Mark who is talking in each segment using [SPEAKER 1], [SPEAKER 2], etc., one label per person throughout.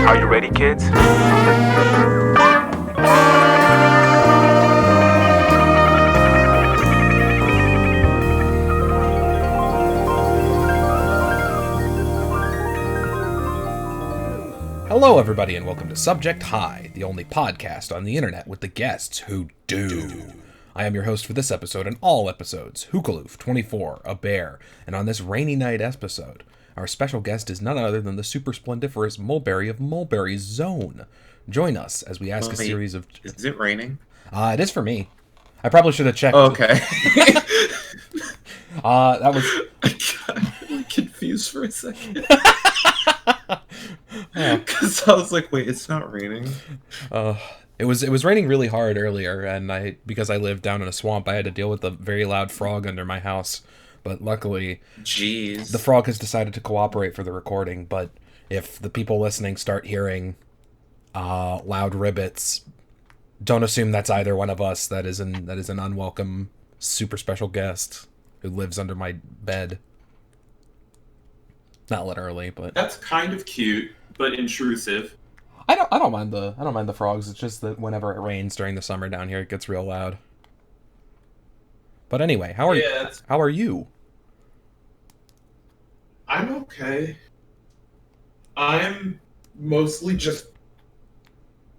[SPEAKER 1] Are you ready, kids?
[SPEAKER 2] Hello, everybody, and welcome to Subject High, the only podcast on the internet with the guests who do. I am your host for this episode and all episodes, Hookaloof 24, a bear, and on this rainy night episode, our special guest is none other than the super splendiferous Mullberry of Mullberry's Zone. Join us as we ask a series of...
[SPEAKER 3] Is it raining?
[SPEAKER 2] It is for me. I probably should have checked.
[SPEAKER 3] Oh, okay.
[SPEAKER 2] That was...
[SPEAKER 3] I got really confused for a second. Because I was like, wait, it's not raining?
[SPEAKER 2] It was raining really hard earlier, and because I live down in a swamp, I had to deal with a very loud frog under my house. But luckily,
[SPEAKER 3] Jeez.
[SPEAKER 2] The frog has decided to cooperate for the recording. But if the people listening start hearing loud ribbits, don't assume that's either one of us. That is an unwelcome, super special guest who lives under my bed. Not literally, but
[SPEAKER 4] that's kind of cute, but intrusive.
[SPEAKER 2] I don't mind the frogs. It's just that whenever it rains during the summer down here, it gets real loud. But anyway, how are you?
[SPEAKER 4] I'm okay. I'm mostly just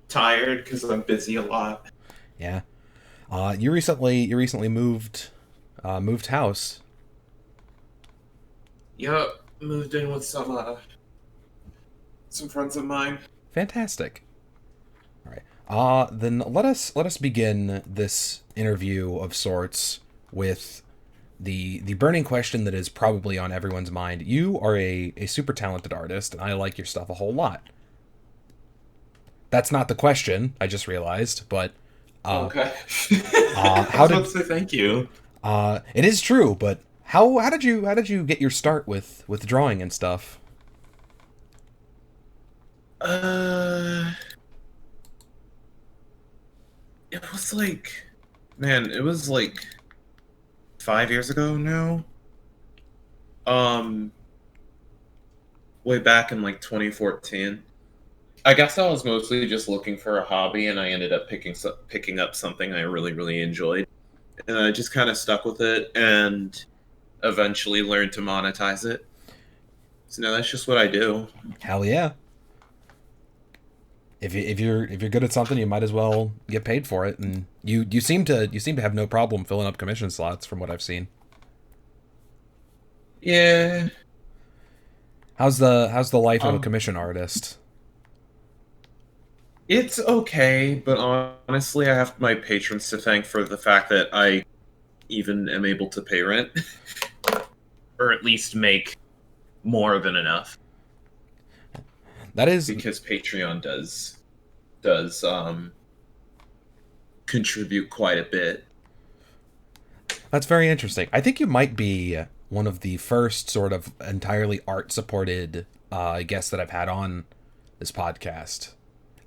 [SPEAKER 4] tired because I'm busy a lot.
[SPEAKER 2] Yeah. You recently moved house.
[SPEAKER 4] Yup. Moved in with some friends of mine.
[SPEAKER 2] Fantastic. All right. Then let us begin this interview of sorts with the burning question that is probably on everyone's mind. You are a super talented artist, and I like your stuff a whole lot. That's not the question, I just realized, but
[SPEAKER 4] okay.
[SPEAKER 2] How did
[SPEAKER 4] say thank you?
[SPEAKER 2] It is true, but how did you get your start with drawing and stuff?
[SPEAKER 3] It was like 5 years ago now. Way back in like 2014. I guess I was mostly just looking for a hobby, and I ended up picking up something I really, really enjoyed. And I just kind of stuck with it and eventually learned to monetize it. So now that's just what I do.
[SPEAKER 2] Hell yeah. If you're good at something, you might as well get paid for it, and you seem to have no problem filling up commission slots from what I've seen.
[SPEAKER 3] Yeah.
[SPEAKER 2] How's the life of a commission artist?
[SPEAKER 3] It's okay, but honestly, I have my patrons to thank for the fact that I even am able to pay rent, or at least make more than enough.
[SPEAKER 2] That is
[SPEAKER 3] because Patreon does contribute quite a bit.
[SPEAKER 2] That's very interesting. I think you might be one of the first sort of entirely art-supported guests that I've had on this podcast.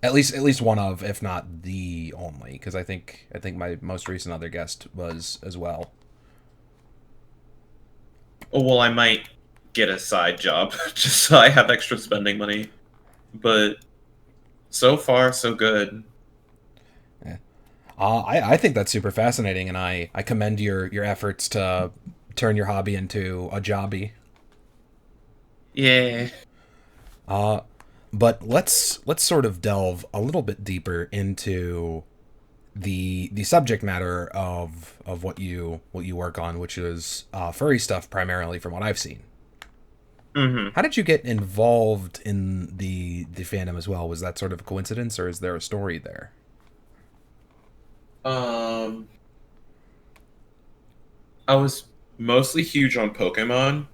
[SPEAKER 2] At least one of, if not the only, because I think my most recent other guest was as well.
[SPEAKER 3] Oh, well, I might get a side job just so I have extra spending money. But so far, so good.
[SPEAKER 2] Yeah. I think that's super fascinating, and I commend your efforts to turn your hobby into a jobby.
[SPEAKER 3] Yeah.
[SPEAKER 2] But let's sort of delve a little bit deeper into the subject matter of what you work on, which is furry stuff primarily, from what I've seen.
[SPEAKER 3] Mm-hmm.
[SPEAKER 2] How did you get involved in the fandom as well? Was that sort of a coincidence, or is there a story there?
[SPEAKER 3] I was mostly huge on Pokemon,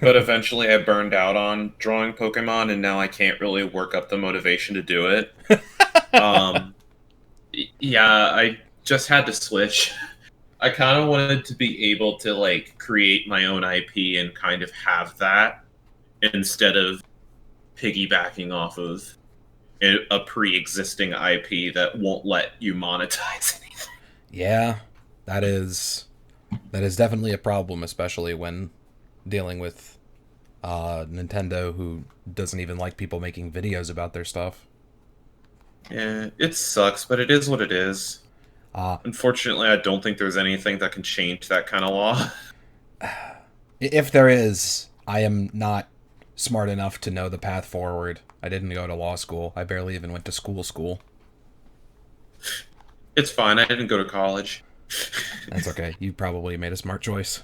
[SPEAKER 3] but eventually I burned out on drawing Pokemon, and now I can't really work up the motivation to do it. Yeah, I just had to switch. I kind of wanted to be able to like create my own IP and kind of have that instead of piggybacking off of a pre-existing IP that won't let you monetize anything.
[SPEAKER 2] Yeah, that is definitely a problem, especially when dealing with Nintendo, who doesn't even like people making videos about their stuff.
[SPEAKER 3] Yeah, it sucks, but it is what it is.
[SPEAKER 2] Uh,
[SPEAKER 3] Unfortunately, I don't think there's anything that can change that kind of law.
[SPEAKER 2] if there is, I am not smart enough to know the path forward. I didn't go to law school. I barely even went to school.
[SPEAKER 3] It's fine. I didn't go to college.
[SPEAKER 2] That's okay. You probably made a smart choice.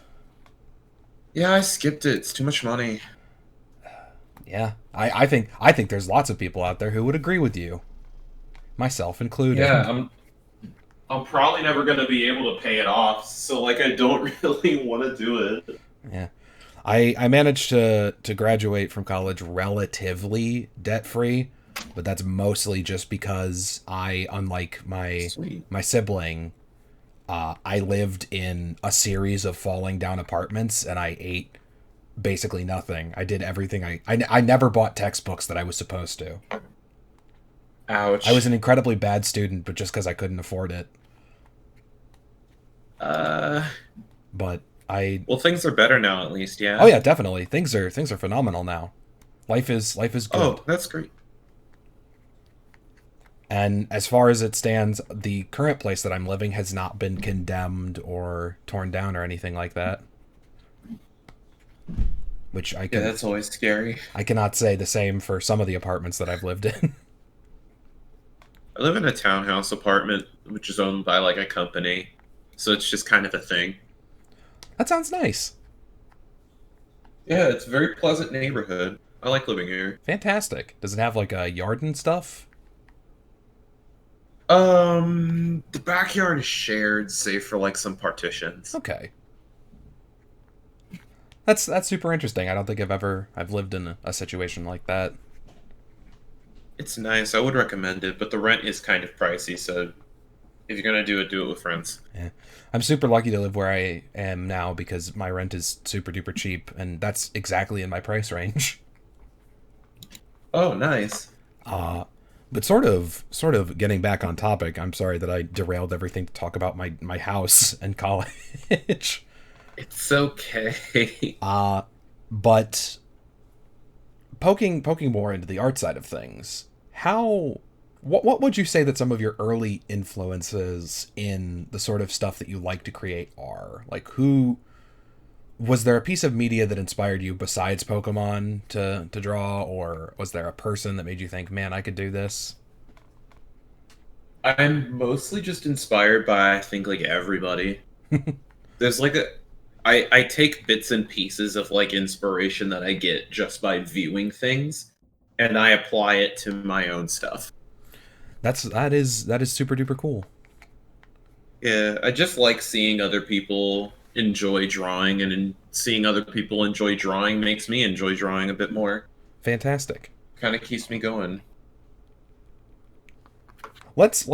[SPEAKER 3] Yeah, I skipped it. It's too much money.
[SPEAKER 2] Yeah, I think there's lots of people out there who would agree with you, myself included.
[SPEAKER 3] Yeah, I'm probably never gonna be able to pay it off, so like I don't really want to do it.
[SPEAKER 2] Yeah. I managed to graduate from college relatively debt free, but that's mostly just because I, unlike
[SPEAKER 3] Sweet.
[SPEAKER 2] my sibling, I lived in a series of falling down apartments, and I ate basically nothing. I did everything. I never bought textbooks that I was supposed to.
[SPEAKER 3] Ouch.
[SPEAKER 2] I was an incredibly bad student, but just because I couldn't afford it.
[SPEAKER 3] Uh,
[SPEAKER 2] But I
[SPEAKER 3] well, things are better now, at least. Yeah.
[SPEAKER 2] oh yeah, definitely. Things are phenomenal now. Life is good.
[SPEAKER 3] Oh, that's great.
[SPEAKER 2] And as far as it stands, the current place that I'm living has not been condemned or torn down or anything like that. Which
[SPEAKER 3] Yeah, that's always scary.
[SPEAKER 2] I cannot say the same for some of the apartments that I've lived in.
[SPEAKER 3] I live in a townhouse apartment, which is owned by like a company, so it's just kind of a thing.
[SPEAKER 2] That sounds nice.
[SPEAKER 3] Yeah, it's a very pleasant neighborhood. I like living here.
[SPEAKER 2] Fantastic. Does it have like a yard and stuff?
[SPEAKER 3] The backyard is shared, save for like some partitions.
[SPEAKER 2] Okay. That's super interesting. I don't think I've lived in a situation like that.
[SPEAKER 3] It's nice. I would recommend it, but the rent is kind of pricey, so if you're gonna do it with friends.
[SPEAKER 2] Yeah. I'm super lucky to live where I am now because my rent is super duper cheap, and that's exactly in my price range.
[SPEAKER 3] Oh, nice.
[SPEAKER 2] But sort of getting back on topic, I'm sorry that I derailed everything to talk about my house and college.
[SPEAKER 3] It's okay.
[SPEAKER 2] But poking more into the art side of things, what would you say that some of your early influences in the sort of stuff that you like to create are? Like, who was there a piece of media that inspired you besides Pokemon to draw, or was there a person that made you think, man, I could do this?
[SPEAKER 3] I'm mostly just inspired by, I think, like everybody. There's like I take bits and pieces of like inspiration that I get just by viewing things, and I apply it to my own stuff.
[SPEAKER 2] That is super duper cool.
[SPEAKER 3] Yeah, I just like seeing other people enjoy drawing, and seeing other people enjoy drawing makes me enjoy drawing a bit more.
[SPEAKER 2] Fantastic.
[SPEAKER 3] Kind of keeps me going.
[SPEAKER 2] Let's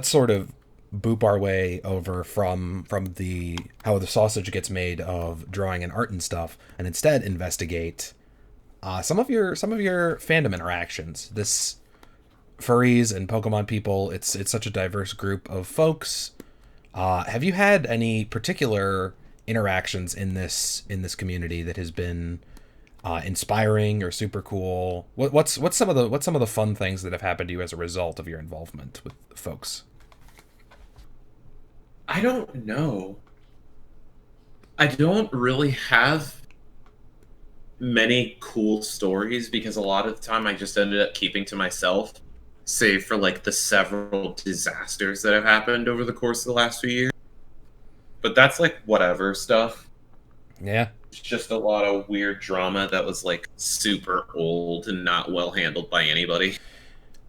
[SPEAKER 2] sort of boop our way over from the how the sausage gets made of drawing and art and stuff, and instead investigate some of your fandom interactions. This furries and Pokemon people, it's such a diverse group of folks. Have you had any particular interactions in this community that has been inspiring or super cool? What's some of the fun things that have happened to you as a result of your involvement with folks?
[SPEAKER 3] I don't know. I don't really have many cool stories because a lot of the time I just ended up keeping to myself, save for like the several disasters that have happened over the course of the last few years. But that's like whatever stuff.
[SPEAKER 2] Yeah.
[SPEAKER 3] It's just a lot of weird drama that was like super old and not well handled by anybody.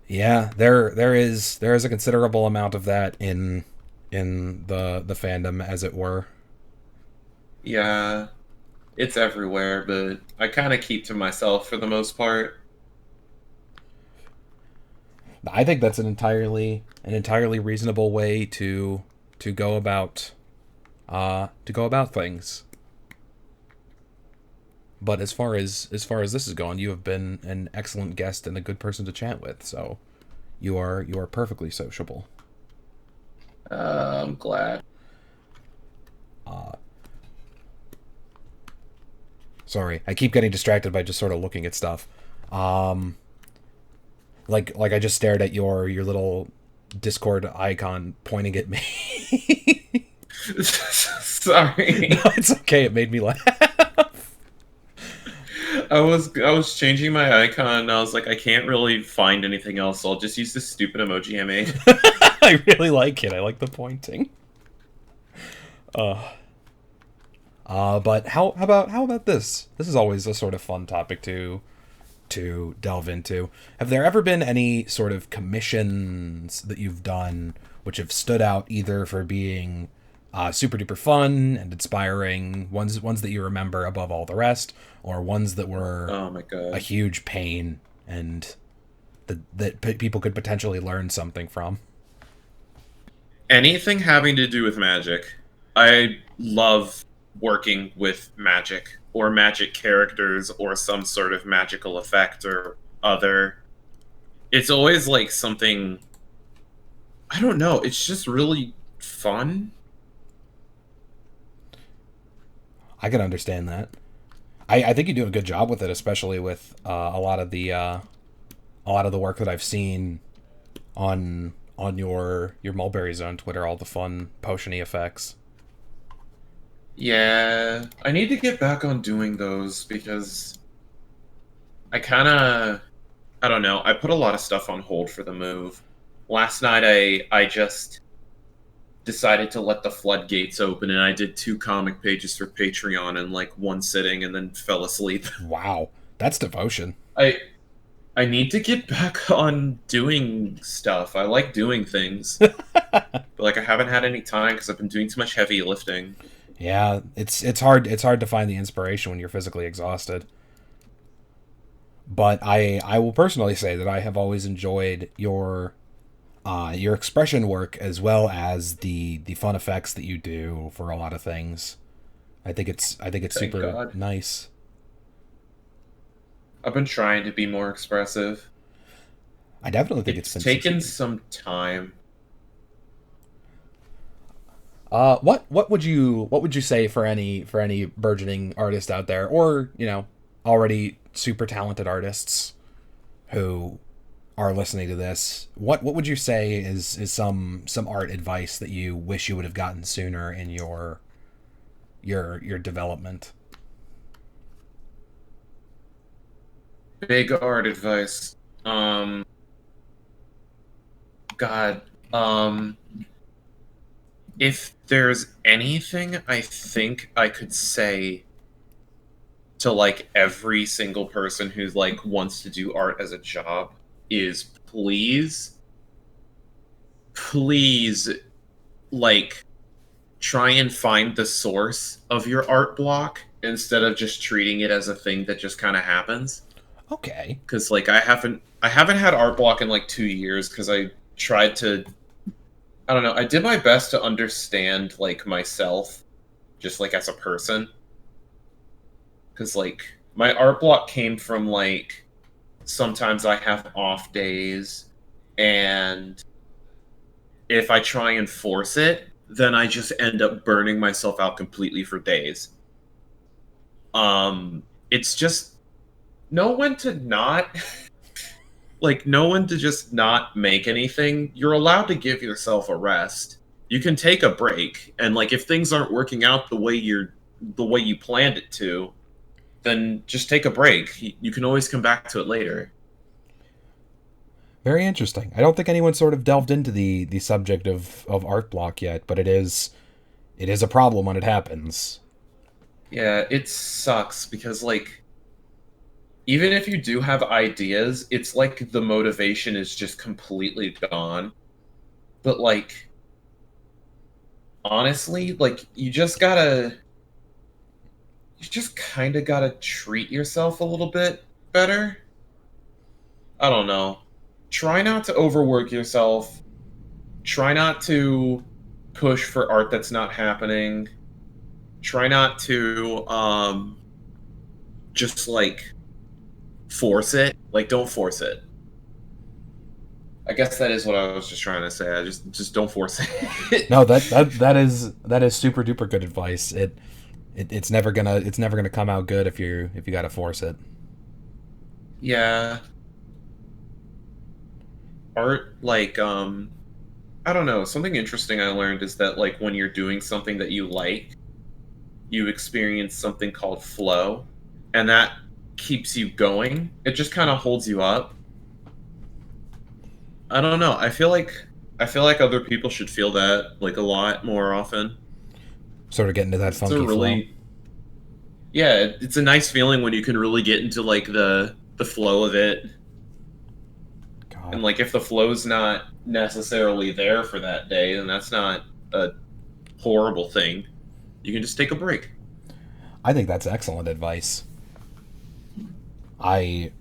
[SPEAKER 2] Yeah, there is a considerable amount of that in the fandom, as it were.
[SPEAKER 3] Yeah, it's everywhere, but I kind of keep to myself for the most part.
[SPEAKER 2] I think that's an entirely reasonable way to go about things. But as far as this is going, you have been an excellent guest and a good person to chat with. So you are perfectly sociable.
[SPEAKER 3] I'm glad.
[SPEAKER 2] Sorry, I keep getting distracted by just sort of looking at stuff. Like I just stared at your little Discord icon pointing at me.
[SPEAKER 3] Sorry.
[SPEAKER 2] No, it's okay. It made me laugh.
[SPEAKER 3] I was changing my icon and I was like, I can't really find anything else, so I'll just use this stupid emoji I made.
[SPEAKER 2] I really like it. I like the pointing. But how about this? This is always a sort of fun topic to delve into. Have there ever been any sort of commissions that you've done which have stood out either for being super duper fun and inspiring, ones that you remember above all the rest, or ones that were
[SPEAKER 3] Oh my god.
[SPEAKER 2] a huge pain and that people could potentially learn something from?
[SPEAKER 3] Anything having to do with magic. I love working with magic or magic characters or some sort of magical effect or other. It's always like something, I don't know, it's just really fun.
[SPEAKER 2] I can understand that. I think you do a good job with it, especially with a lot of the work that I've seen on your Mulberry Zone Twitter, all the fun potiony effects.
[SPEAKER 3] Yeah, I need to get back on doing those because I don't know, I put a lot of stuff on hold for the move. Last night I just decided to let the floodgates open and I did 2 comic pages for Patreon in like one sitting and then fell asleep.
[SPEAKER 2] Wow, that's devotion.
[SPEAKER 3] I need to get back on doing stuff. I like doing things. But like I haven't had any time because I've been doing too much heavy lifting.
[SPEAKER 2] Yeah, it's hard to find the inspiration when you're physically exhausted. But I will personally say that I have always enjoyed your expression work as well as the fun effects that you do for a lot of things. I think it's
[SPEAKER 3] Thank
[SPEAKER 2] super
[SPEAKER 3] God.
[SPEAKER 2] nice.
[SPEAKER 3] I've been trying to be more expressive.
[SPEAKER 2] I definitely think
[SPEAKER 3] It's
[SPEAKER 2] been
[SPEAKER 3] taken
[SPEAKER 2] succeeding.
[SPEAKER 3] some time.
[SPEAKER 2] What would you say for any burgeoning artist out there, or already super talented artists who are listening to this? What would you say is some art advice that you wish you would have gotten sooner in your development?
[SPEAKER 3] Big art advice. God. If there's anything I think I could say to like every single person who's like wants to do art as a job is please like try and find the source of your art block instead of just treating it as a thing that just kind of happens.
[SPEAKER 2] Okay.
[SPEAKER 3] Because like I haven't had art block in like 2 years because I tried to, I don't know, I did my best to understand like myself just like as a person. Because like my art block came from like sometimes I have off days, and if I try and force it, then I just end up burning myself out completely for days. It's just know when to not like know when to just not make anything. You're allowed to give yourself a rest. You can take a break, and like if things aren't working out the way you planned it to, then just take a break. You can always come back to it later.
[SPEAKER 2] Very interesting. I don't think anyone sort of delved into the subject of art block yet, but it is a problem when it happens.
[SPEAKER 3] Yeah, it sucks because like even if you do have ideas, it's like the motivation is just completely gone. But like honestly, like you just kind of gotta treat yourself a little bit better. I don't know. Try not to overwork yourself. Try not to push for art that's not happening. Try not to just like force it. Like don't force it. I guess that is what I was just trying to say. I just don't force it.
[SPEAKER 2] No, that is super duper good advice. it's never gonna come out good if you gotta force it.
[SPEAKER 3] Yeah. Art, like, I don't know. Something interesting I learned is that, like, when you're doing something that you like, you experience something called flow, and that keeps you going. It just kind of holds you up. I don't know. I feel like other people should feel that like a lot more often.
[SPEAKER 2] Sort of get into that
[SPEAKER 3] It's
[SPEAKER 2] funky
[SPEAKER 3] a really yeah, it's a nice feeling when you can really get into like the flow of it.
[SPEAKER 2] flow. God.
[SPEAKER 3] And like if the flow's not necessarily there for that day, then that's not a horrible thing. You can just take a break.
[SPEAKER 2] I think that's excellent advice. I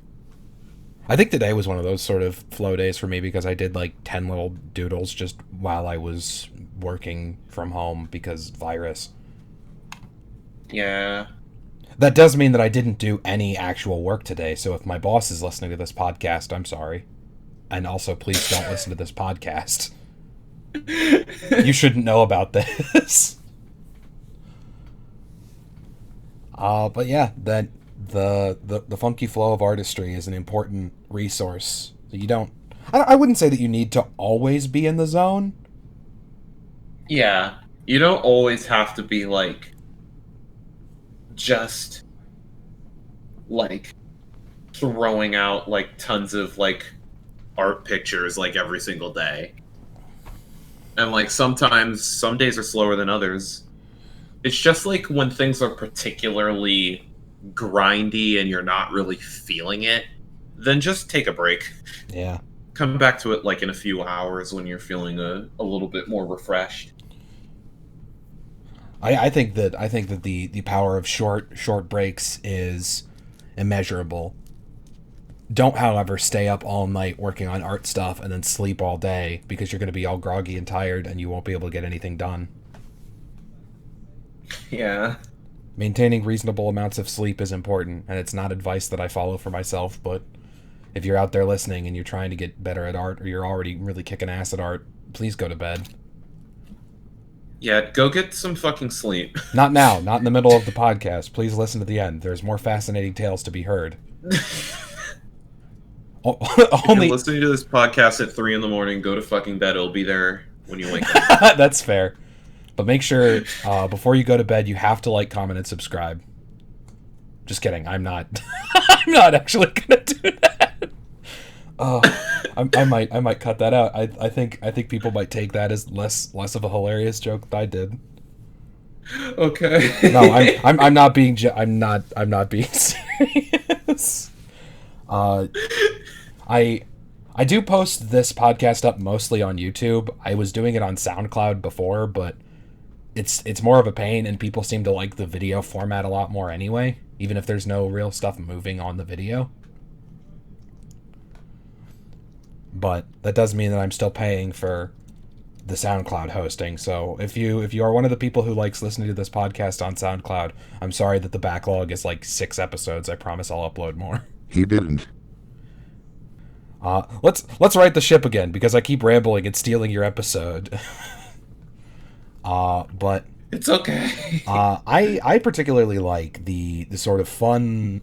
[SPEAKER 2] think today was one of those sort of flow days for me because I did like 10 little doodles just while I was working from home because virus.
[SPEAKER 3] Yeah.
[SPEAKER 2] That does mean that I didn't do any actual work today, so if my boss is listening to this podcast, I'm sorry. And also, please don't listen to this podcast. You shouldn't know about this. But yeah, that the funky flow of artistry is an important resource. You don't. I wouldn't say that you need to always be in the zone.
[SPEAKER 3] Yeah. You don't always have to be like just like throwing out like tons of like art pictures like every single day. And like sometimes some days are slower than others. It's just like when things are particularly grindy and you're not really feeling it, then just take a break.
[SPEAKER 2] Yeah.
[SPEAKER 3] Come back to it like in a few hours when you're feeling a little bit more refreshed.
[SPEAKER 2] I think that the power of short breaks is immeasurable. Don't, however, stay up all night working on art stuff and then sleep all day because you're going to be all groggy and tired and you won't be able to get anything done.
[SPEAKER 3] Yeah.
[SPEAKER 2] Maintaining reasonable amounts of sleep is important, and it's not advice that I follow for myself, but if you're out there listening and you're trying to get better at art or you're already really kicking ass at art, please go to bed.
[SPEAKER 3] Yeah, go get some fucking sleep.
[SPEAKER 2] Not now, not in the middle of the podcast. Please listen to the end. There's more fascinating tales to be heard.
[SPEAKER 3] If you're listening to this podcast at 3 a.m, go to fucking bed. It'll be there when you wake up.
[SPEAKER 2] That's fair. But make sure, before you go to bed, you have to like, comment, and subscribe. Just kidding. I'm not. I'm not actually gonna do that. I might cut that out. I think people might take that as less of a hilarious joke than I did.
[SPEAKER 3] Okay.
[SPEAKER 2] No, I'm not being I'm not being serious. I do post this podcast up mostly on YouTube. I was doing it on SoundCloud before, but it's more of a pain, and people seem to like the video format a lot more anyway, even if there's no real stuff moving on the video. But that does mean that I'm still paying for the SoundCloud hosting. So if you are one of the people who likes listening to this podcast on SoundCloud, I'm sorry that the backlog is like 6 episodes. I promise I'll upload more.
[SPEAKER 1] He didn't.
[SPEAKER 2] Let's right the ship again because I keep rambling and stealing your episode. But
[SPEAKER 3] It's okay.
[SPEAKER 2] I particularly like the sort of fun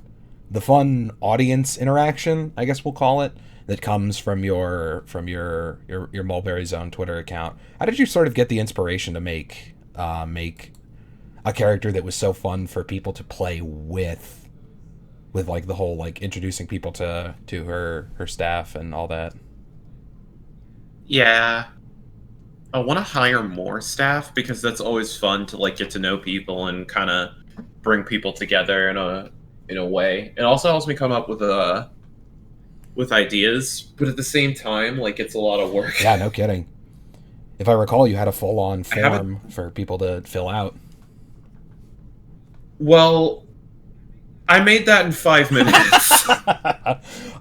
[SPEAKER 2] audience interaction, I guess we'll call it, that comes from your Mullberry Zone Twitter account. How did you sort of get the inspiration to make a character that was so fun for people to play with like the whole like introducing people to her staff and all that?
[SPEAKER 3] Yeah. I want to hire more staff because that's always fun to like get to know people and kind of bring people together in a way. It also helps me come up with ideas, but at the same time, like it's a lot of work.
[SPEAKER 2] Yeah, no kidding. If I recall, you had a full-on form for people to fill out.
[SPEAKER 3] Well, I made that in 5 minutes.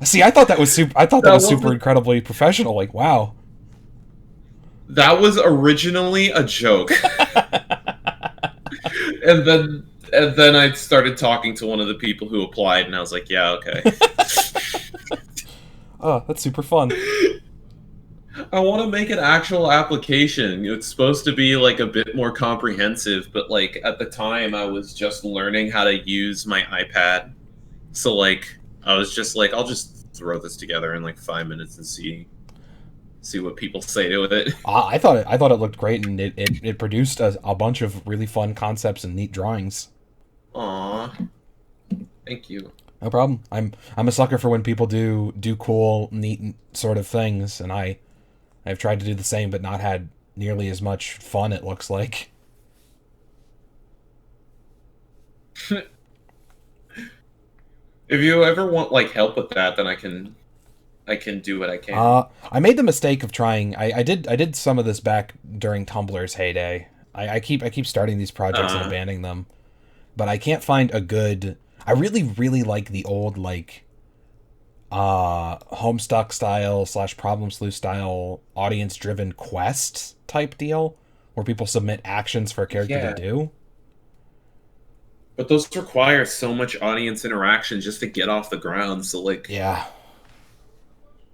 [SPEAKER 2] See, I thought that was super incredibly professional. Like, wow.
[SPEAKER 3] That was originally a joke. and then I started talking to one of the people who applied, and I was like, yeah, okay.
[SPEAKER 2] Oh, that's super fun.
[SPEAKER 3] I want to make an actual application. It's supposed to be like a bit more comprehensive, but like at the time I was just learning how to use my iPad. So like I was just like, I'll just throw this together in like 5 minutes and see what people say to it.
[SPEAKER 2] I thought it looked great, and it produced a bunch of really fun concepts and neat drawings.
[SPEAKER 3] Aw. Thank you.
[SPEAKER 2] No problem. I'm a sucker for when people do cool, neat sort of things, and I've tried to do the same, but not had nearly as much fun, it looks like.
[SPEAKER 3] If you ever want like help with that, then I can do what I can.
[SPEAKER 2] I made the mistake of trying. I did some of this back during Tumblr's heyday. I keep starting these projects and abandoning them, but I can't find a good. I really like the old like Homestuck style / Problem Sleuth style audience driven quest type deal where people submit actions for a character to do.
[SPEAKER 3] But those require so much audience interaction just to get off the ground. So like,
[SPEAKER 2] yeah,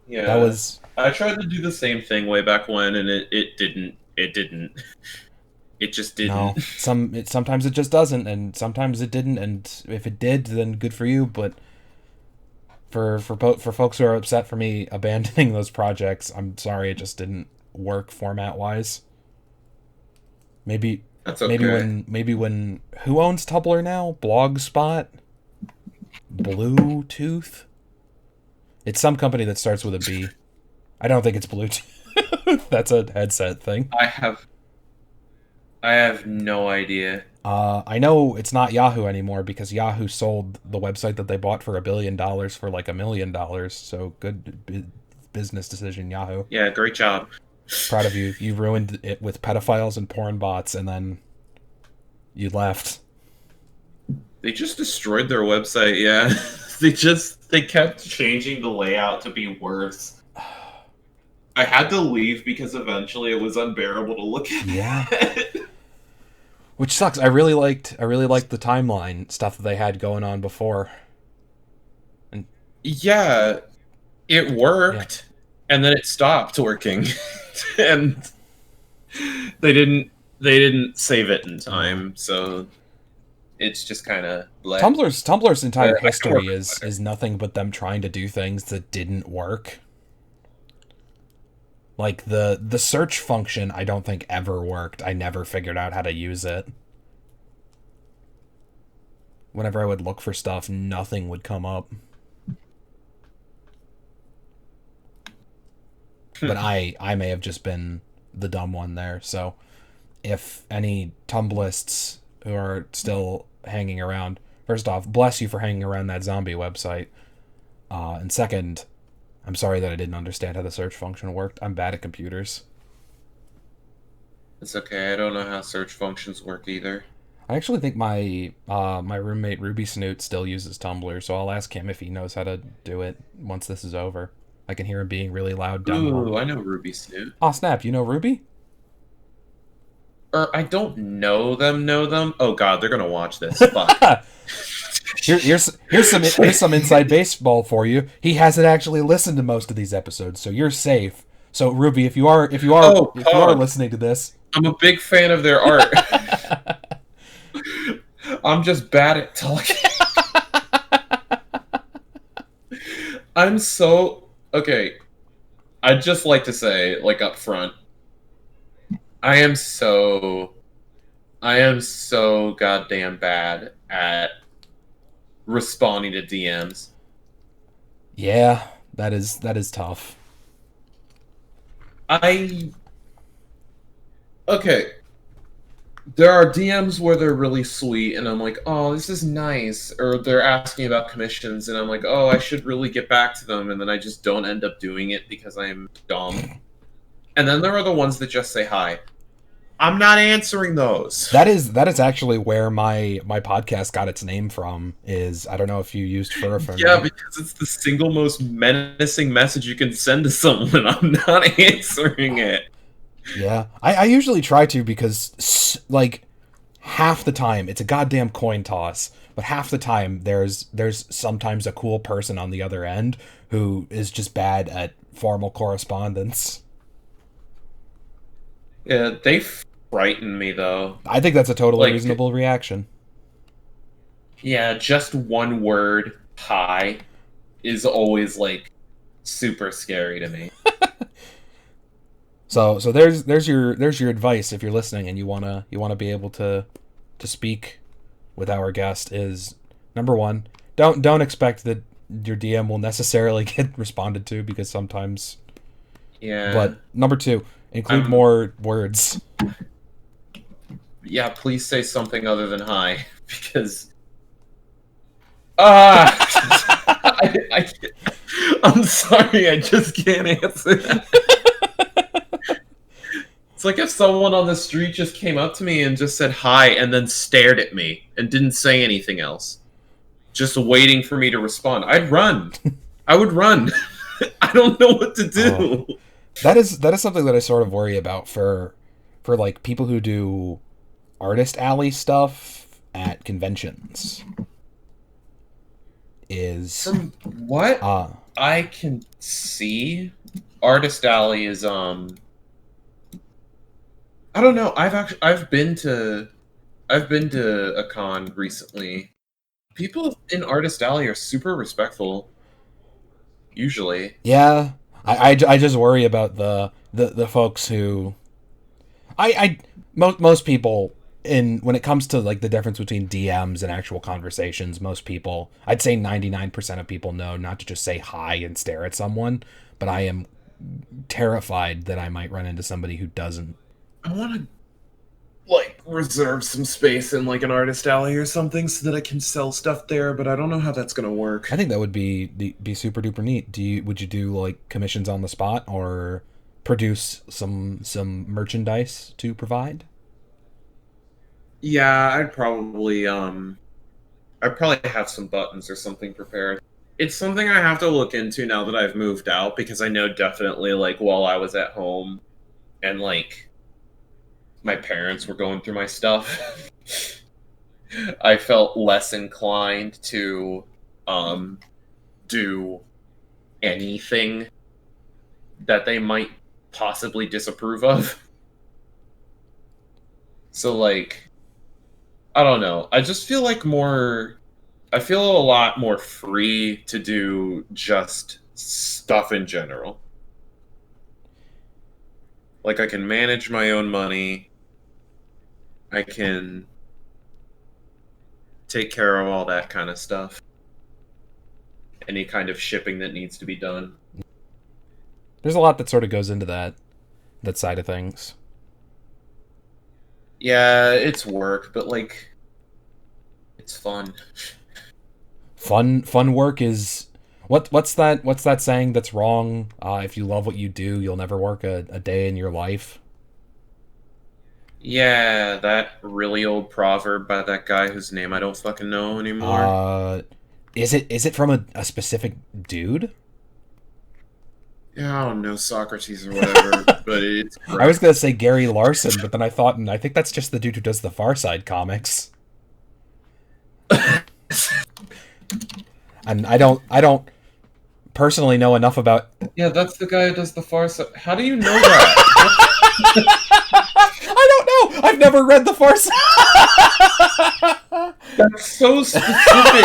[SPEAKER 3] that was. I tried to do the same thing way back when, and it didn't. It just didn't.
[SPEAKER 2] No, sometimes it just doesn't, and sometimes it didn't. And if it did, then good for you. But for folks who are upset for me abandoning those projects, I'm sorry, it just didn't work format wise. Maybe
[SPEAKER 3] that's okay.
[SPEAKER 2] Maybe when who owns Tumblr now? Blogspot, Bluetooth. It's some company that starts with a B. I don't think it's Bluetooth. That's a headset thing.
[SPEAKER 3] I have no idea.
[SPEAKER 2] I know it's not Yahoo anymore because Yahoo sold the website that they bought for $1 billion for like $1 million. So good business decision, Yahoo.
[SPEAKER 3] Yeah, great job.
[SPEAKER 2] Proud of you. You ruined it with pedophiles and porn bots, and then you left.
[SPEAKER 3] They just destroyed their website. Yeah, they kept changing the layout to be worse. I had to leave because eventually it was unbearable to look at.
[SPEAKER 2] Yeah. Which sucks. I really liked the timeline stuff that they had going on before. And
[SPEAKER 3] yeah, it worked, and then it stopped working, and they didn't save it in time, so it's just kind of
[SPEAKER 2] Tumblr's entire history is nothing but them trying to do things that didn't work. Like, the search function, I don't think ever worked. I never figured out how to use it. Whenever I would look for stuff, nothing would come up. But I may have just been the dumb one there. So, if any Tumblists who are still hanging around, first off, bless you for hanging around that zombie website. And second, I'm sorry that I didn't understand how the search function worked. I'm bad at computers.
[SPEAKER 3] It's okay. I don't know how search functions work either.
[SPEAKER 2] I actually think my my roommate Ruby Snoot still uses Tumblr, so I'll ask him if he knows how to do it once this is over. I can hear him being really loud.
[SPEAKER 3] Ooh, I know Ruby Snoot.
[SPEAKER 2] Oh snap! You know Ruby?
[SPEAKER 3] I don't know them. Oh god, they're gonna watch this. Fuck.
[SPEAKER 2] Here's some inside baseball for you. He hasn't actually listened to most of these episodes, so you're safe. So Ruby, if you are listening to this,
[SPEAKER 3] I'm a big fan of their art. I'm just bad at talking. I'm so okay. I'd just like to say, like up front, I am so goddamn bad at responding to DMs.
[SPEAKER 2] Yeah, that is tough.
[SPEAKER 3] Okay. There are DMs where they're really sweet, and I'm like, oh, this is nice. Or they're asking about commissions, and I'm like, oh, I should really get back to them, and then I just don't end up doing it because I'm dumb. And then there are the ones that just say hi. I'm not answering those.
[SPEAKER 2] That is actually where my podcast got its name from. Is I don't know if you used Furfur.
[SPEAKER 3] Yeah, because it's the single most menacing message you can send to someone. I'm not answering it.
[SPEAKER 2] Yeah, I usually try to because like half the time it's a goddamn coin toss, but half the time there's sometimes a cool person on the other end who is just bad at formal correspondence.
[SPEAKER 3] Yeah, they frighten me though.
[SPEAKER 2] I think that's a totally
[SPEAKER 3] Like,
[SPEAKER 2] reasonable reaction.
[SPEAKER 3] yeah, just one word, hi, is always like super scary to me.
[SPEAKER 2] So there's your advice if you're listening and you wanna be able to speak with our guest is number one, don't expect that your DM will necessarily get responded to because sometimes.
[SPEAKER 3] Yeah.
[SPEAKER 2] But number two, include
[SPEAKER 3] I'm
[SPEAKER 2] more words.
[SPEAKER 3] Yeah, please say something other than hi, because ah, I'm sorry, I just can't answer that. It's like if someone on the street just came up to me and just said hi and then stared at me and didn't say anything else, just waiting for me to respond. I'd run. I would run. I don't know what to do.
[SPEAKER 2] That is something that I sort of worry about for like people who do artist alley stuff at conventions. Is
[SPEAKER 3] From what I can see, Artist Alley is I don't know. I've been to a con recently. People in Artist Alley are super respectful. Usually.
[SPEAKER 2] yeah, I just worry about the folks who most people in when it comes to like the difference between DMs and actual conversations, most people, I'd say 99% of people know not to just say hi and stare at someone, but I am terrified that I might run into somebody who doesn't.
[SPEAKER 3] I want to like reserve some space in like an Artist Alley or something so that I can sell stuff there, but I don't know how that's gonna work.
[SPEAKER 2] I think that would be super duper neat. Would you do like commissions on the spot or produce some merchandise to provide?
[SPEAKER 3] Yeah, I'd probably have some buttons or something prepared. It's something I have to look into now that I've moved out because I know definitely like while I was at home and like my parents were going through my stuff, I felt less inclined to do anything that they might possibly disapprove of. So like I don't know. I feel a lot more free to do just stuff in general. Like I can manage my own money. I can take care of all that kind of stuff. Any kind of shipping that needs to be done.
[SPEAKER 2] There's a lot that sort of goes into that side of things.
[SPEAKER 3] Yeah, it's work, but like it's fun.
[SPEAKER 2] Fun work is what's that saying that's wrong? If you love what you do, you'll never work a day in your life.
[SPEAKER 3] Yeah, that really old proverb by that guy whose name I don't fucking know anymore.
[SPEAKER 2] Is it from a specific dude?
[SPEAKER 3] Yeah, I don't know, Socrates or whatever, but it's great.
[SPEAKER 2] I was gonna say Gary Larson, but then I thought, I think that's just the dude who does the Far Side comics. And I don't personally know enough about.
[SPEAKER 3] Yeah, that's the guy who does the Far Side. How do you know that?
[SPEAKER 2] I don't know. I've never read the Far Side.
[SPEAKER 3] That's so specific.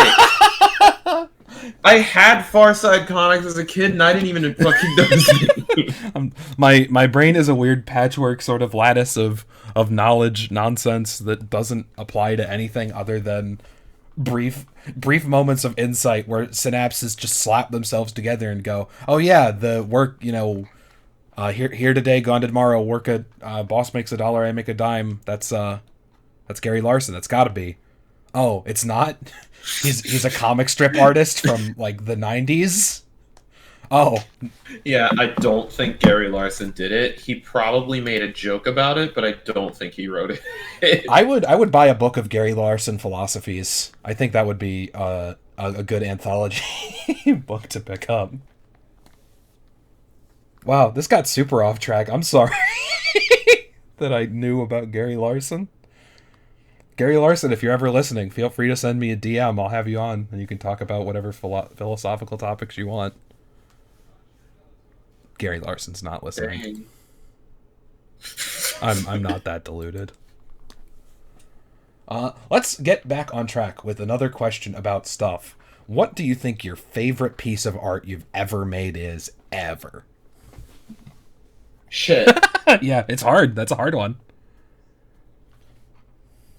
[SPEAKER 3] I had Far Side comics as a kid, and I didn't even fucking know his name.
[SPEAKER 2] My brain is a weird patchwork sort of lattice of knowledge nonsense that doesn't apply to anything other than brief moments of insight where synapses just slap themselves together and go, oh yeah, the work, here today, gone tomorrow, work boss makes $1, I make a dime. That's Gary Larson. That's gotta be. Oh, it's not? He's a comic strip artist from like the 90s. Oh.
[SPEAKER 3] Yeah, I don't think Gary Larson did it. He probably made a joke about it, but I don't think he wrote it.
[SPEAKER 2] I would buy a book of Gary Larson philosophies. I think that would be a good anthology book to pick up. Wow, this got super off track. I'm sorry that I knew about Gary Larson. Gary Larson, if you're ever listening, feel free to send me a DM. I'll have you on, and you can talk about whatever philosophical topics you want. Gary Larson's not listening.
[SPEAKER 3] Dang.
[SPEAKER 2] I'm not that deluded. Let's get back on track with another question about stuff. What do you think your favorite piece of art you've ever made is, ever?
[SPEAKER 3] Shit.
[SPEAKER 2] Yeah, it's hard. That's a hard one.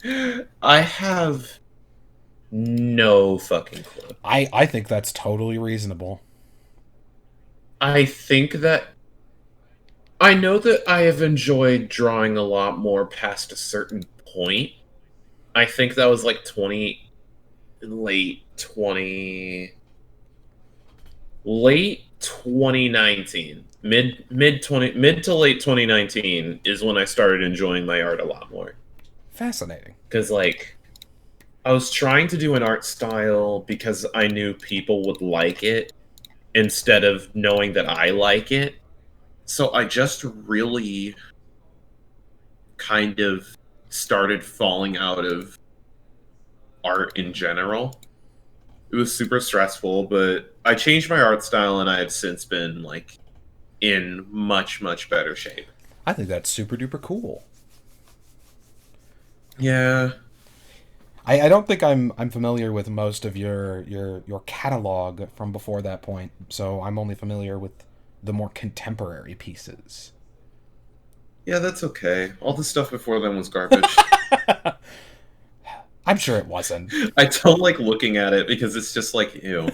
[SPEAKER 3] I have no fucking clue.
[SPEAKER 2] I think that's totally reasonable.
[SPEAKER 3] I think that I know that I have enjoyed drawing a lot more past a certain point. I think that was like late 2019. Mid to late 2019 is when I started enjoying my art a lot more.
[SPEAKER 2] Fascinating.
[SPEAKER 3] Cuz like I was trying to do an art style because I knew people would like it instead of knowing that I like it. So I just really kind of started falling out of art in general. It was super stressful, but I changed my art style and I have since been like in much, much better shape.
[SPEAKER 2] I think that's super duper cool.
[SPEAKER 3] Yeah.
[SPEAKER 2] I don't think I'm familiar with most of your catalog from before that point, so I'm only familiar with the more contemporary pieces.
[SPEAKER 3] Yeah, that's okay. All the stuff before then was garbage.
[SPEAKER 2] I'm sure it wasn't.
[SPEAKER 3] I don't like looking at it because it's just like, ew.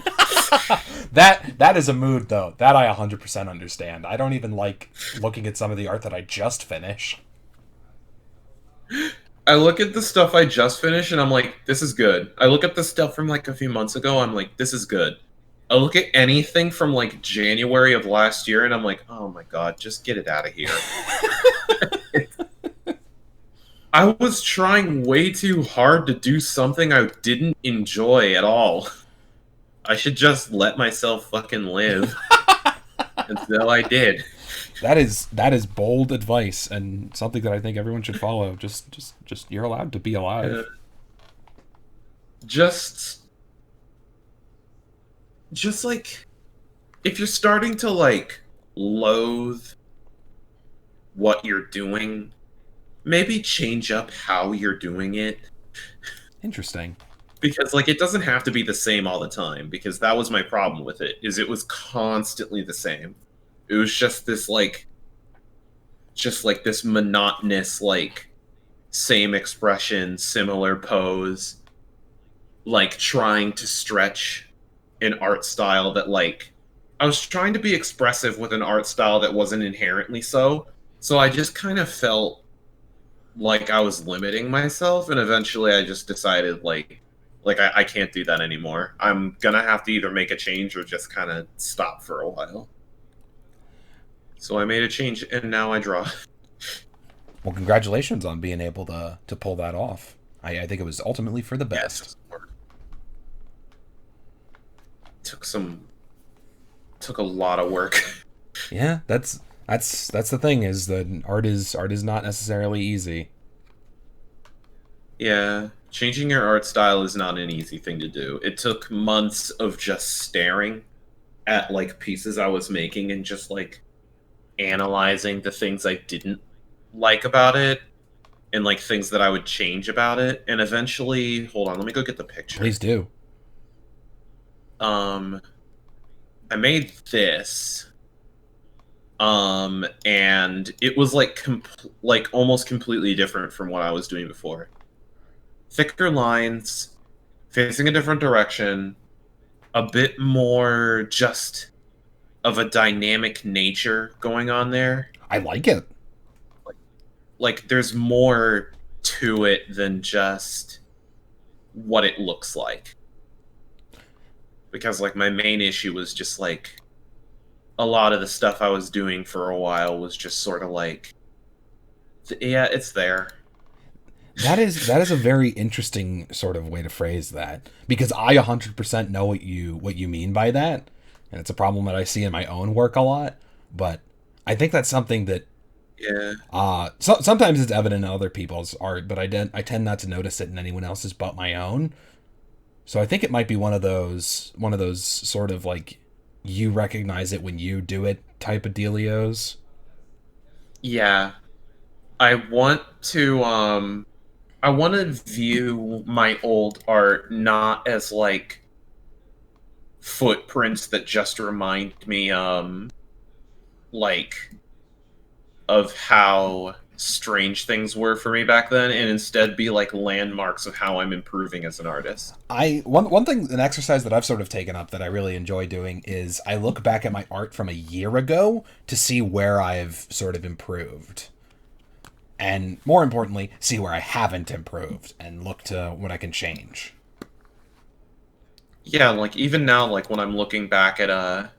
[SPEAKER 2] That is a mood, though. That I 100% understand. I don't even like looking at some of the art that I just finished.
[SPEAKER 3] I look at the stuff I just finished and I'm like, this is good. I look at the stuff from like a few months ago, I'm like, this is good. I look at anything from like January of last year and I'm like, oh my god, just get it out of here. I was trying way too hard to do something I didn't enjoy at all. I should just let myself fucking live. And so I did.
[SPEAKER 2] That is bold advice and something that I think everyone should follow. Just you're allowed to be alive.
[SPEAKER 3] Just like if you're starting to like loathe what you're doing, maybe change up how you're doing it.
[SPEAKER 2] Interesting.
[SPEAKER 3] Because like it doesn't have to be the same all the time, because that was my problem with it, is it was constantly the same. It was just this this monotonous, like, same expression, similar pose, like trying to stretch an art style that like I was trying to be expressive with an art style that wasn't inherently so. So I just kind of felt like I was limiting myself, and eventually I just decided I can't do that anymore. I'm gonna have to either make a change or just kind of stop for a while. So I made a change, and now I draw.
[SPEAKER 2] Well, congratulations on being able to pull that off. I think it was ultimately for the best.
[SPEAKER 3] Took a lot of work.
[SPEAKER 2] Yeah, that's the thing, is that art is not necessarily easy.
[SPEAKER 3] Yeah, changing your art style is not an easy thing to do. It took months of just staring at like pieces I was making and just like analyzing the things I didn't like about it and like things that I would change about it. And eventually, hold on, let me go get the picture.
[SPEAKER 2] Please do.
[SPEAKER 3] I made this, and it was like almost completely different from what I was doing before. Thicker lines, facing a different direction, a bit more just of a dynamic nature going on there.
[SPEAKER 2] I like it.
[SPEAKER 3] Like there's more to it than just what it looks like. Because like my main issue was just like a lot of the stuff I was doing for a while was just sort of like, yeah, it's there.
[SPEAKER 2] That is a very interesting sort of way to phrase that, because I 100% know what you mean by that, and it's a problem that I see in my own work a lot. But I think that's something that sometimes it's evident in other people's art, but I tend not to notice it in anyone else's but my own. So I think it might be one of those sort of like you recognize it when you do it type of dealios.
[SPEAKER 3] Yeah. I want to view my old art not as like footprints that just remind me like of how strange things were for me back then, and instead be like landmarks of how I'm improving as an artist.
[SPEAKER 2] One thing, an exercise that I've sort of taken up that I really enjoy doing is I look back at my art from a year ago to see where I've sort of improved. And more importantly, see where I haven't improved and look to what I can change.
[SPEAKER 3] Yeah, like even now, like when I'm looking back at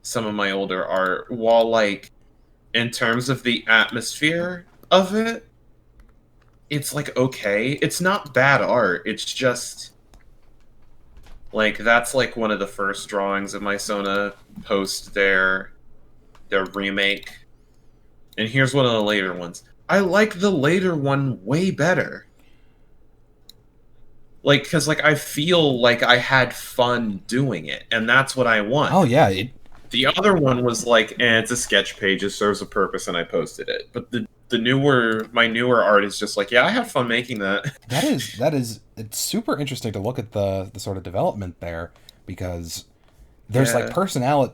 [SPEAKER 3] some of my older art, while like in terms of the atmosphere of it, it's like okay. It's not bad art. It's just like that's like one of the first drawings of my Sona post their remake. And here's one of the later ones. I like the later one way better. Like, because like I feel like I had fun doing it, and that's what I want.
[SPEAKER 2] Oh yeah,
[SPEAKER 3] The other one was like, it's a sketch page, it serves a purpose, and I posted it. But my newer art is just like, yeah, I had fun making that.
[SPEAKER 2] that is it's super interesting to look at the sort of development there, because there's like personality.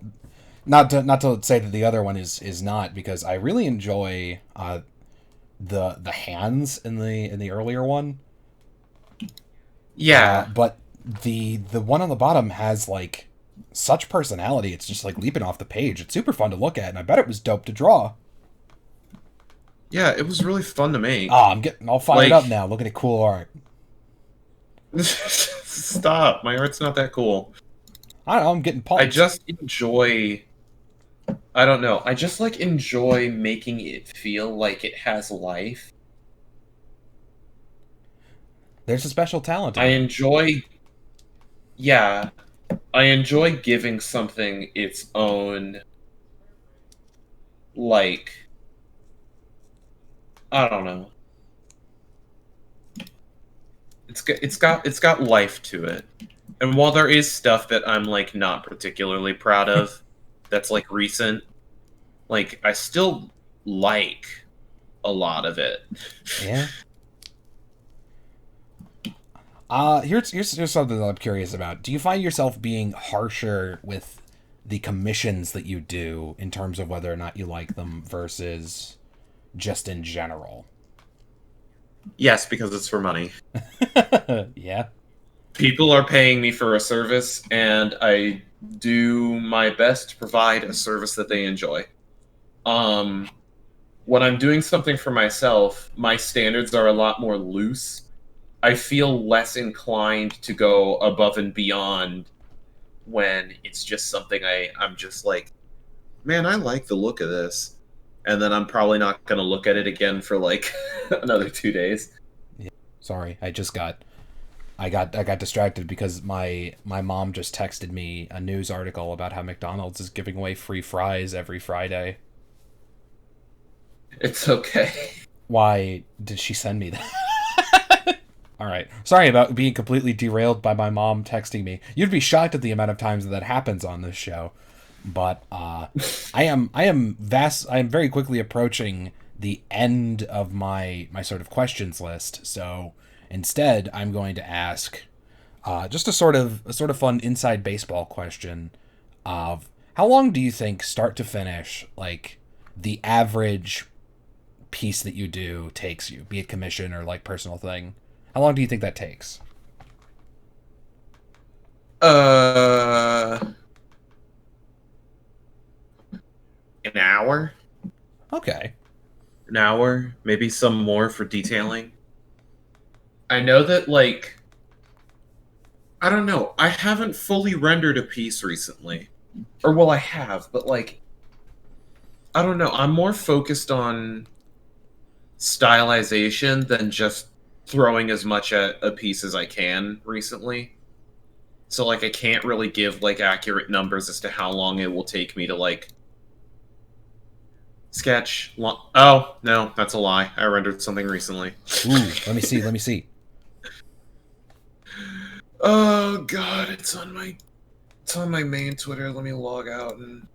[SPEAKER 2] Not to say that the other one is not, because I really enjoy the hands in the earlier one.
[SPEAKER 3] Yeah,
[SPEAKER 2] but the one on the bottom has like such personality. It's just like leaping off the page. It's super fun to look at, and I bet it was dope to draw.
[SPEAKER 3] yeah, it was really fun to make.
[SPEAKER 2] Oh, I'm getting all fired up now. Looking at cool art.
[SPEAKER 3] Stop! My art's not that cool.
[SPEAKER 2] I don't know. I'm getting pumped.
[SPEAKER 3] I just enjoy. I don't know. I just like enjoy making it feel like it has life.
[SPEAKER 2] There's a special talent.
[SPEAKER 3] I enjoy. Yeah, I enjoy giving something its own. Like, I don't know. It's got life to it, and while there is stuff that I'm like not particularly proud of, that's like recent, like I still like a lot of it.
[SPEAKER 2] Yeah. Here's something that I'm curious about. Do you find yourself being harsher with the commissions that you do in terms of whether or not you like them versus just in general?
[SPEAKER 3] Yes, because it's for money.
[SPEAKER 2] Yeah.
[SPEAKER 3] People are paying me for a service, and I do my best to provide a service that they enjoy. When I'm doing something for myself, my standards are a lot more loose. I feel less inclined to go above and beyond when it's just something I'm just like, man, I like the look of this. And then I'm probably not going to look at it again for like another 2 days.
[SPEAKER 2] Yeah. Sorry, I got distracted because my mom just texted me a news article about how McDonald's is giving away free fries every Friday.
[SPEAKER 3] It's okay.
[SPEAKER 2] Why did she send me that? All right. Sorry about being completely derailed by my mom texting me. You'd be shocked at the amount of times that happens on this show. But I am very quickly approaching the end of my sort of questions list. So instead, I'm going to ask just a sort of fun inside baseball question of how long do you think, start to finish, like the average piece that you do takes you, be it commission or like personal thing? How long do you think that takes?
[SPEAKER 3] An hour?
[SPEAKER 2] Okay.
[SPEAKER 3] An hour, maybe some more for detailing. I know that, like, I don't know. I haven't fully rendered a piece recently. Or, well, I have, but, like, I don't know. I'm more focused on stylization than just throwing as much at a piece as I can recently. So, like, I can't really give, like, accurate numbers as to how long it will take me to, like, sketch. Oh, no, that's a lie. I rendered something recently.
[SPEAKER 2] Ooh, let me see.
[SPEAKER 3] Oh, God, it's on my main Twitter. Let me log out and...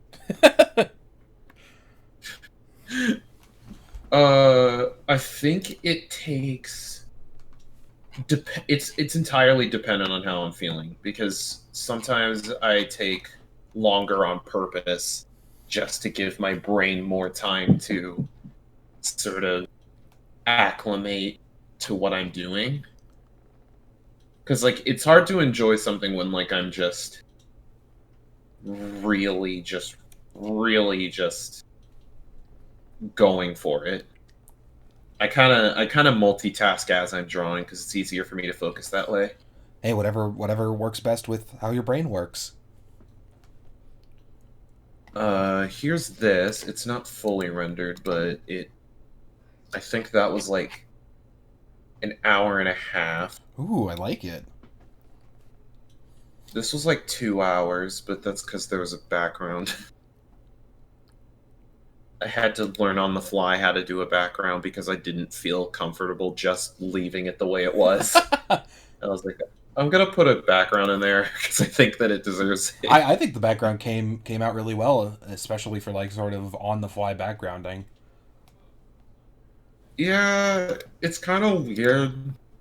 [SPEAKER 3] I think it takes. It's entirely dependent on how I'm feeling, because sometimes I take longer on purpose just to give my brain more time to sort of acclimate to what I'm doing. Because like it's hard to enjoy something when like I'm just really just going for it. I kind of multitask as I'm drawing because it's easier for me to focus that way.
[SPEAKER 2] Hey, whatever works best with how your brain works.
[SPEAKER 3] Here's this. It's not fully rendered, but I think that was like an hour and a half.
[SPEAKER 2] Ooh, I like it.
[SPEAKER 3] This was like 2 hours, but that's because there was a background. I had to learn on the fly how to do a background because I didn't feel comfortable just leaving it the way it was. I was like, I'm gonna put a background in there because I think that it deserves it.
[SPEAKER 2] I think the background came out really well, especially for like sort of on the fly backgrounding.
[SPEAKER 3] Yeah, it's kind of weird,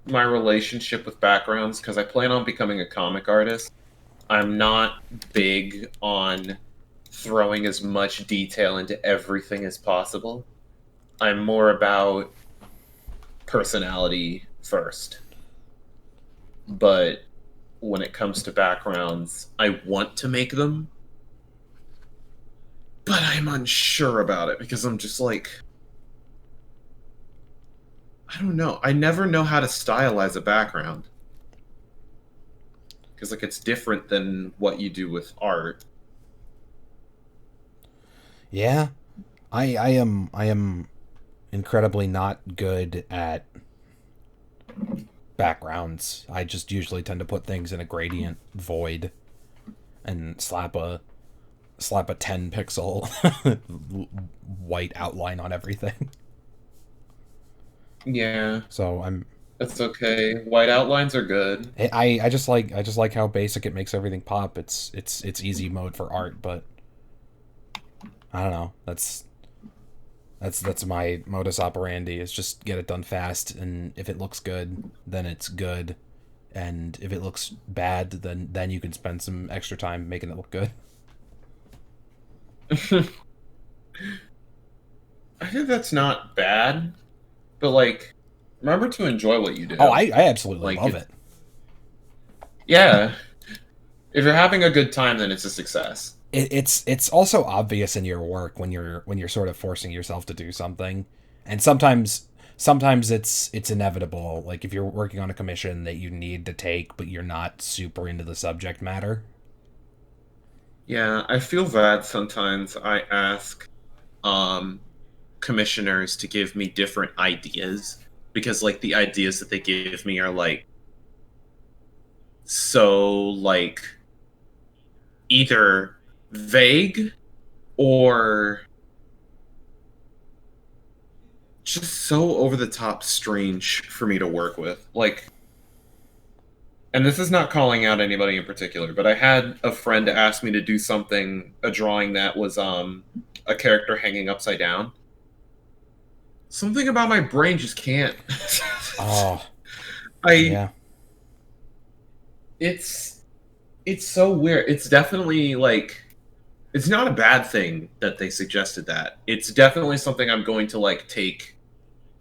[SPEAKER 3] my relationship with backgrounds, because I plan on becoming a comic artist. I'm not big on throwing as much detail into everything as possible. I'm more about personality first. But when it comes to backgrounds, I want to make them, but I'm unsure about it because I'm just like, I don't know. I never know how to stylize a background. Because like it's different than what you do with art.
[SPEAKER 2] Yeah, I am incredibly not good at backgrounds. I just usually tend to put things in a gradient void and slap a 10 pixel white outline on everything.
[SPEAKER 3] Yeah,
[SPEAKER 2] So I'm
[SPEAKER 3] that's okay. White outlines are good.
[SPEAKER 2] I just like how basic it makes everything pop. It's easy mode for art, but I don't know. That's my modus operandi, is just get it done fast, and if it looks good, then it's good. And if it looks bad, then you can spend some extra time making it look good.
[SPEAKER 3] I think that's not bad, but like, remember to enjoy what you do.
[SPEAKER 2] Oh, I absolutely
[SPEAKER 3] Like,
[SPEAKER 2] love it.
[SPEAKER 3] Yeah, if you're having a good time, then it's a success.
[SPEAKER 2] It's also obvious in your work when you're sort of forcing yourself to do something, and sometimes it's inevitable. Like if you're working on a commission that you need to take, but you're not super into the subject matter.
[SPEAKER 3] Yeah, I feel bad sometimes. I ask um, commissioners to give me different ideas because, like, the ideas that they give me are like so like either vague or just so over the top strange for me to work with. Like, and this is not calling out anybody in particular, but I had a friend ask me to do something, a drawing that was a character hanging upside down. Something about my brain just can't.
[SPEAKER 2] Oh,
[SPEAKER 3] I
[SPEAKER 2] yeah.
[SPEAKER 3] it's it's so weird. It's definitely like it's not a bad thing that they suggested that. It's definitely something I'm going to like take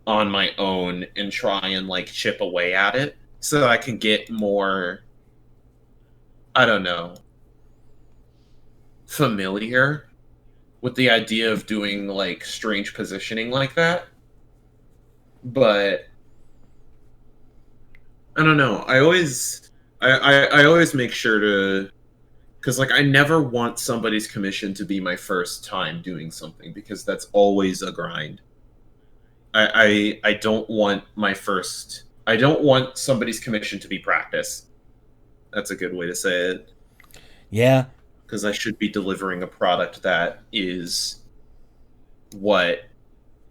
[SPEAKER 3] on my own and try and like chip away at it so that I can get more, I don't know, familiar with the idea of doing like strange positioning like that. But I don't know. I always make sure to, because like I never want somebody's commission to be my first time doing something because that's always a grind. I don't want my first. I don't want somebody's commission to be practice. That's a good way to say it.
[SPEAKER 2] Yeah.
[SPEAKER 3] Because I should be delivering a product that is what,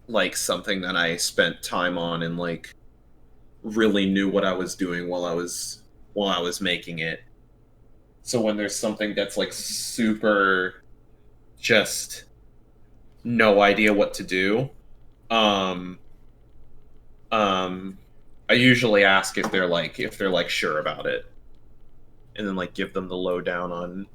[SPEAKER 3] like, something that I spent time on and like really knew what I was doing while I was making it. So when there's something that's like super just no idea what to do, um I usually ask if they're like sure about it, and then like give them the lowdown on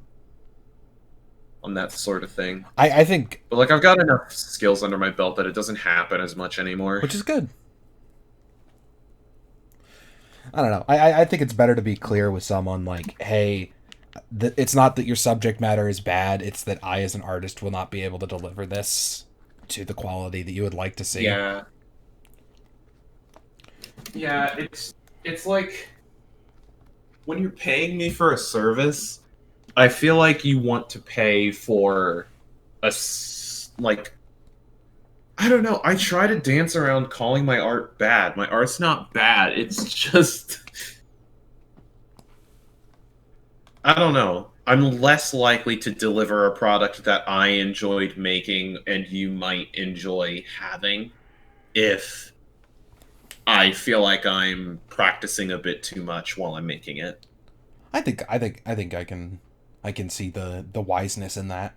[SPEAKER 3] that sort of thing.
[SPEAKER 2] I think,
[SPEAKER 3] But like I've got enough skills under my belt that it doesn't happen as much anymore.
[SPEAKER 2] which is good. I don't know. I think it's better to be clear with someone like, hey, it's not that your subject matter is bad. It's that I, as an artist, will not be able to deliver this to the quality that you would like to see.
[SPEAKER 3] Yeah. Yeah, it's like when you're paying me for a service, I feel like you want to pay for like I don't know. I try to dance around calling my art bad. My art's not bad. It's just I don't know. I'm less likely to deliver a product that I enjoyed making and you might enjoy having if I feel like I'm practicing a bit too much while I'm making it.
[SPEAKER 2] I think I can see the wiseness in that.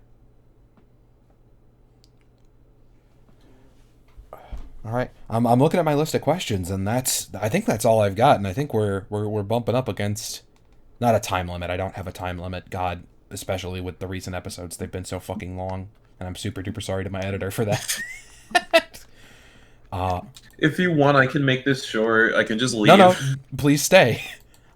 [SPEAKER 2] All right, I'm looking at my list of questions, and I think that's all I've got, and I think we're bumping up against not a time limit. I don't have a time limit. God, especially with the recent episodes, they've been so fucking long, and I'm super duper sorry to my editor for that.
[SPEAKER 3] If you want, I can make this short. I can just leave.
[SPEAKER 2] No, please stay.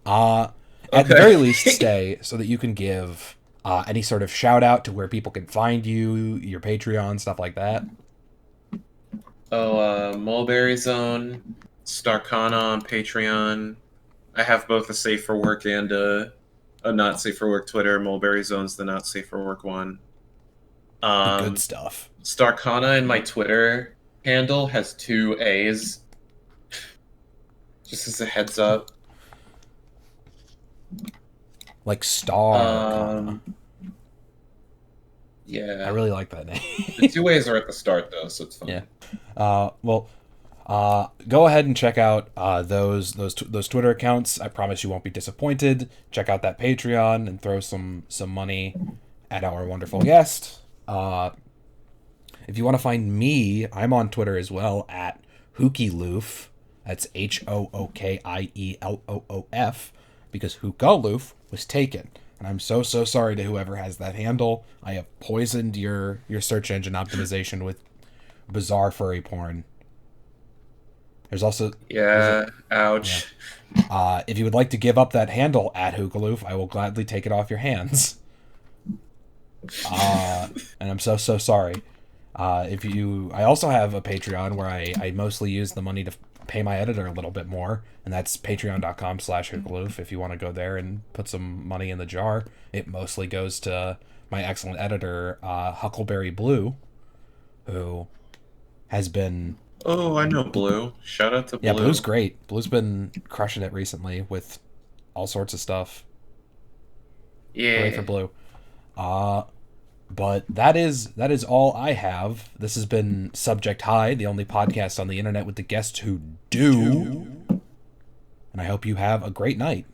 [SPEAKER 2] At the very least, stay so that you can give any sort of shout out to where people can find you, your Patreon, stuff like that.
[SPEAKER 3] Oh, Mulberry Zone, Starcana on Patreon. I have both a safe for work and a not safe for work Twitter. Mulberry Zone's the not safe for work one.
[SPEAKER 2] The good stuff.
[SPEAKER 3] Starcana in my Twitter handle has 2 A's. Just as a heads up.
[SPEAKER 2] Like Star.
[SPEAKER 3] Yeah.
[SPEAKER 2] I really like that name.
[SPEAKER 3] The 2 A's are at the start though, so it's fine.
[SPEAKER 2] Yeah. Go ahead and check out those Twitter accounts. I promise you won't be disappointed. Check out that Patreon and throw some money at our wonderful guest. If you want to find me, I'm on Twitter as well at Hookaloof. That's HOOKIELOOF, because Hookaloof was taken. And I'm so sorry to whoever has that handle. I have poisoned your search engine optimization with bizarre furry porn. There's also...
[SPEAKER 3] ouch.
[SPEAKER 2] Yeah. If you would like to give up that handle at Hookaloof, I will gladly take it off your hands. And I'm so sorry. I also have a Patreon where I mostly use the money to pay my editor a little bit more, and that's patreon.com/Hookaloof. If you want to go there and put some money in the jar, it mostly goes to my excellent editor, Huckleberry Blue, who has been...
[SPEAKER 3] Oh, I know Blue. Shout out to Blue.
[SPEAKER 2] Yeah, Blue's great. Blue's been crushing it recently with all sorts of stuff.
[SPEAKER 3] Yeah.
[SPEAKER 2] Great for Blue. But that is all I have. This has been Subject High, the only podcast on the internet with the guests who do. And I hope you have a great night.